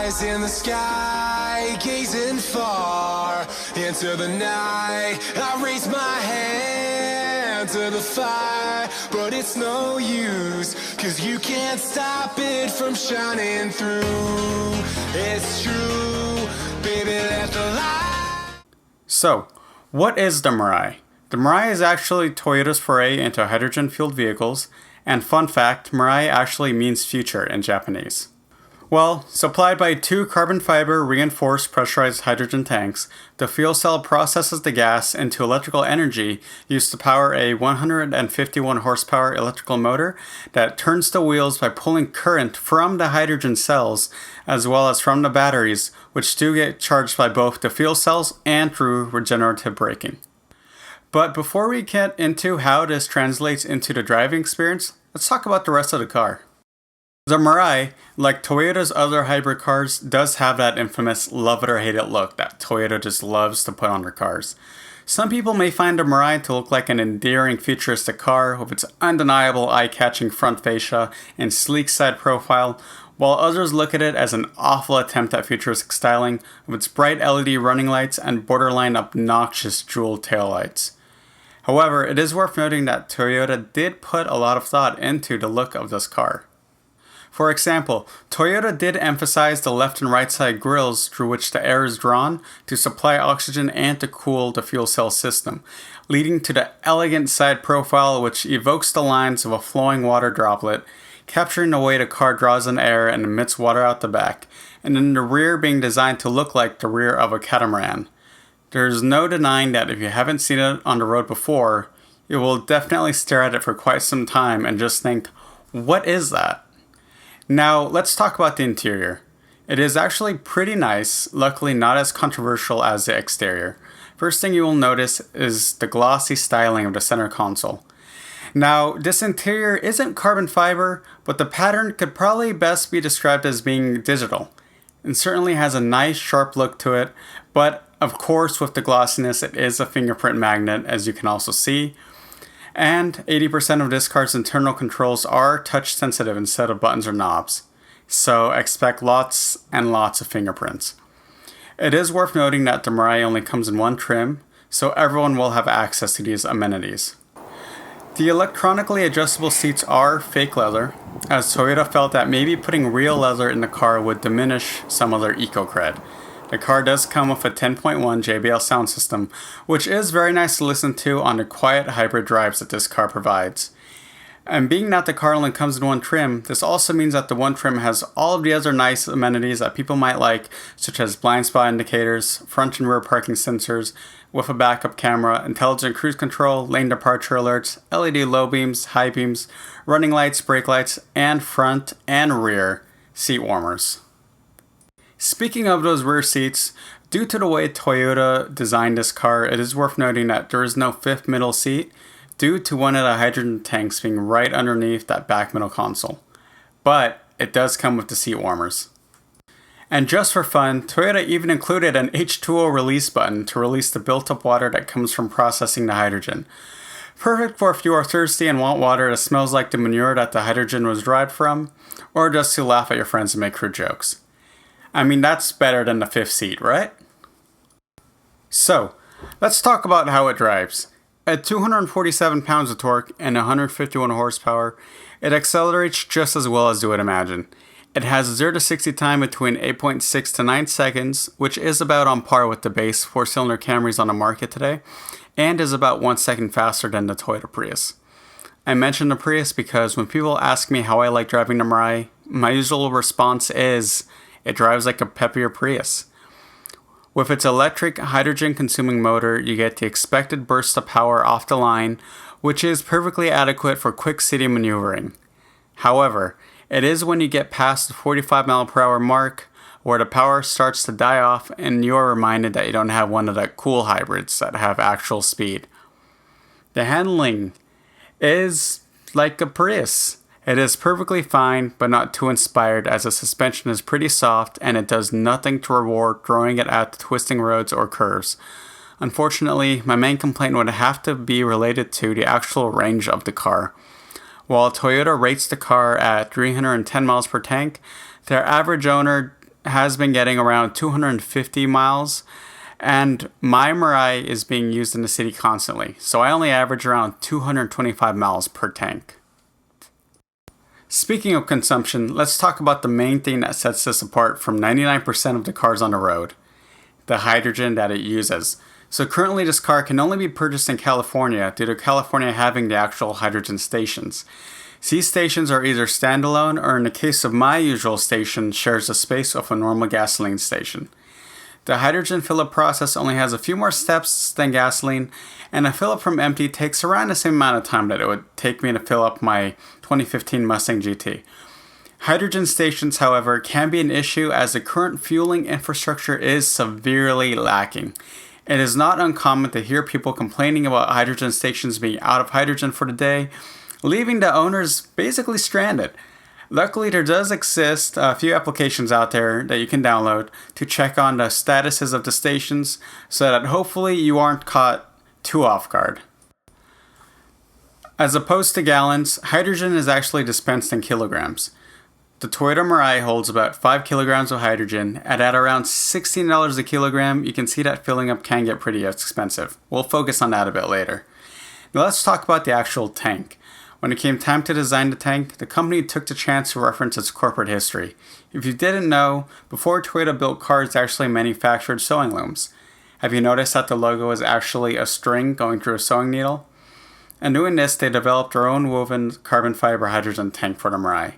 eyes in the sky, gazing far into the night. I raise my hand to the fire, but it's no use, 'cause you can't stop it from shining through. It's true, baby, let the light. So, what is the Mirai? The Mirai is actually Toyota's foray into hydrogen-fueled vehicles, and fun fact, Mirai actually means future in Japanese. Well, supplied by two carbon fiber reinforced pressurized hydrogen tanks, the fuel cell processes the gas into electrical energy used to power a 151 horsepower electrical motor that turns the wheels by pulling current from the hydrogen cells as well as from the batteries, which do get charged by both the fuel cells and through regenerative braking. But before we get into how this translates into the driving experience, let's talk about the rest of the car. The Mirai, like Toyota's other hybrid cars, does have that infamous love it or hate it look that Toyota just loves to put on their cars. Some people may find the Mirai to look like an endearing futuristic car with its undeniable eye-catching front fascia and sleek side profile, while others look at it as an awful attempt at futuristic styling with its bright LED running lights and borderline obnoxious jeweled taillights. However, it is worth noting that Toyota did put a lot of thought into the look of this car. For example, Toyota did emphasize the left and right side grills through which the air is drawn to supply oxygen and to cool the fuel cell system, leading to the elegant side profile which evokes the lines of a flowing water droplet, capturing the way the car draws in air and emits water out the back, and then the rear being designed to look like the rear of a catamaran. There's no denying that if you haven't seen it on the road before, you will definitely stare at it for quite some time and just think, what is that? Now, let's talk about the interior. It is actually pretty nice, luckily not as controversial as the exterior. First thing you will notice is the glossy styling of the center console. Now, this interior isn't carbon fiber, but the pattern could probably best be described as being digital. It certainly has a nice sharp look to it, but of course with the glossiness it is a fingerprint magnet, as you can also see. And 80% of this car's internal controls are touch sensitive instead of buttons or knobs. So expect lots and lots of fingerprints. It is worth noting that the Mirai only comes in one trim, so everyone will have access to these amenities. The electronically adjustable seats are fake leather, as Toyota felt that maybe putting real leather in the car would diminish some of their eco-cred. The car does come with a 10.1 Jbl Sound System, which is very nice to listen to on the quiet hybrid drives that this car provides. And being that the car only comes in one trim, this also means that the one trim has all of the other nice amenities that people might like, such as blind spot indicators, front and rear parking sensors, with a backup camera, intelligent cruise control, lane departure alerts, LED low beams, high beams, running lights, brake lights, and front and rear seat warmers. Speaking of those rear seats, due to the way Toyota designed this car, it is worth noting that there is no fifth middle seat due to one of the hydrogen tanks being right underneath that back middle console. But it does come with the seat warmers. And just for fun, Toyota even included an H2O release button to release the built-up water that comes from processing the hydrogen. Perfect for if you are thirsty and want water that smells like the manure that the hydrogen was derived from, or just to laugh at your friends and make crude jokes. I mean, that's better than the fifth seat, right? So, let's talk about how it drives. At 247 pounds of torque and 151 horsepower, it accelerates just as well as you would imagine. It has 0 to 60 time between 8.6 to 9 seconds, which is about on par with the base 4-cylinder Camrys on the market today, and is about 1 second faster than the Toyota Prius. I mentioned the Prius because when people ask me how I like driving the Mirai, my usual response is, it drives like a peppier Prius. With its electric hydrogen-consuming motor, you get the expected burst of power off the line, which is perfectly adequate for quick city maneuvering. However, it is when you get past the 45 mph mark where the power starts to die off and you are reminded that you don't have one of the cool hybrids that have actual speed. The handling is like a Prius. It is perfectly fine, but not too inspired, as the suspension is pretty soft and it does nothing to reward throwing it at the twisting roads or curves. Unfortunately, my main complaint would have to be related to the actual range of the car. While Toyota rates the car at 310 miles per tank, their average owner has been getting around 250 miles, and my Mirai is being used in the city constantly, so I only average around 225 miles per tank. Speaking of consumption, let's talk about the main thing that sets this apart from 99% of the cars on the road: the hydrogen that it uses. So currently this car can only be purchased in California due to California having the actual hydrogen stations. These stations are either standalone or, in the case of my usual station, shares the space of a normal gasoline station. The hydrogen fill-up process only has a few more steps than gasoline, and a fill-up from empty takes around the same amount of time that it would take me to fill up my 2015 Mustang GT. Hydrogen stations, however, can be an issue as the current fueling infrastructure is severely lacking. It is not uncommon to hear people complaining about hydrogen stations being out of hydrogen for the day, leaving the owners basically stranded. Luckily, there does exist a few applications out there that you can download to check on the statuses of the stations so that hopefully you aren't caught too off guard. As opposed to gallons, hydrogen is actually dispensed in kilograms. The Toyota Mirai holds about 5 kilograms of hydrogen, and at around $16 a kilogram, you can see that filling up can get pretty expensive. We'll focus on that a bit later. Now let's talk about the actual tank. When it came time to design the tank, the company took the chance to reference its corporate history. If you didn't know, before Toyota built cars, they actually manufactured sewing looms. Have you noticed that the logo is actually a string going through a sewing needle? And doing this, they developed their own woven carbon fiber hydrogen tank for the Mirai.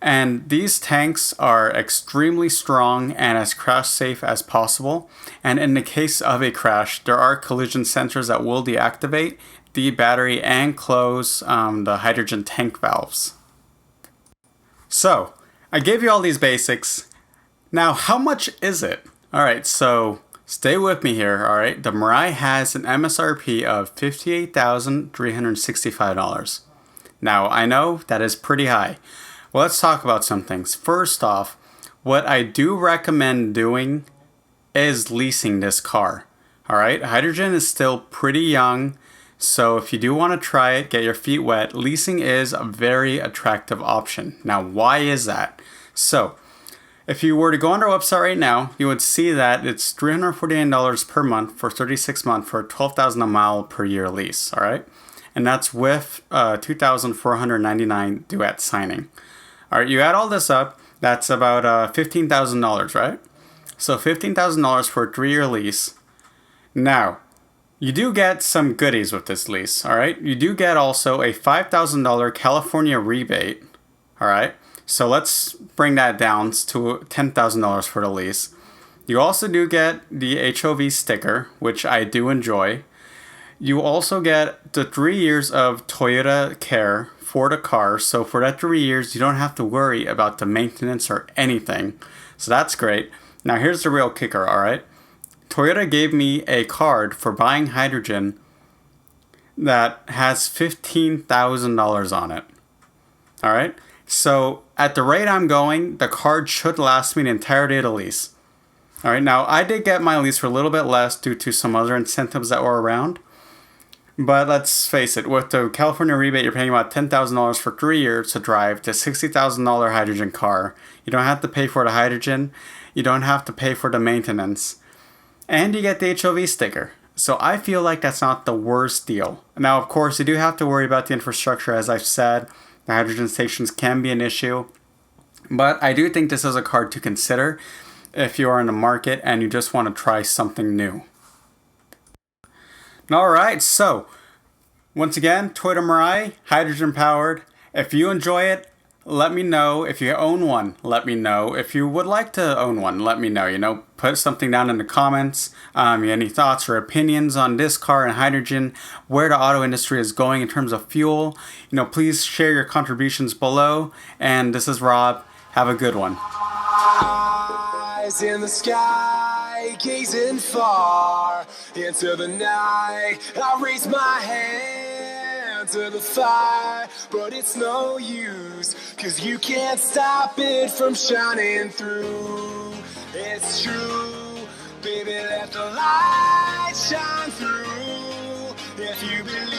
And these tanks are extremely strong and as crash safe as possible. And in the case of a crash, there are collision sensors that will deactivate the battery and close the hydrogen tank valves. So, I gave you all these basics. Now, how much is it? Alright, so stay with me here, alright? The Mirai has an MSRP of $58,365. Now, I know that is pretty high. Well, let's talk about some things. First off, what I do recommend doing is leasing this car. Alright, hydrogen is still pretty young, so if you do want to try it, get your feet wet, leasing is a very attractive option. Now, why is that? So, if you were to go on our website right now, you would see that it's $349 per month for 36 months for a 12,000 a mile per year lease, alright? And that's with $2,499 due at signing. Alright, you add all this up, that's about $15,000, right? So $15,000 for a 3-year lease. Now, you do get some goodies with this lease, alright? You do get also a $5,000 California rebate, alright? So let's bring that down to $10,000 for the lease. You also do get the HOV sticker, which I do enjoy. You also get the 3 years of Toyota care for the car. So for that 3 years, you don't have to worry about the maintenance or anything. So that's great. Now here's the real kicker, alright? Toyota gave me a card for buying hydrogen that has $15,000 on it. Alright? So at the rate I'm going, the card should last me the entirety of the lease. Alright, now I did get my lease for a little bit less due to some other incentives that were around. But let's face it, with the California rebate, you're paying about $10,000 for 3 years to drive the $60,000 hydrogen car. You don't have to pay for the hydrogen. You don't have to pay for the maintenance. And you get the HOV sticker. So I feel like that's not the worst deal. Now, of course, you do have to worry about the infrastructure. As I've said, the hydrogen stations can be an issue. But I do think this is a card to consider if you are in the market and you just want to try something new. Alright, so once again, Toyota Mirai, hydrogen powered. If you enjoy it, let me know. If you own one, let me know. If you would like to own one, let me know. You know, put something down in the comments. Any thoughts or opinions on this car and hydrogen, where the auto industry is going in terms of fuel. You know, please share your contributions below. And this is Rob. Have a good one. Eyes in the sky, gazing far into the night. I raise my hand to the fire, but it's no use, 'cause you can't stop it from shining through. It's true, baby, let the light shine through. If you believe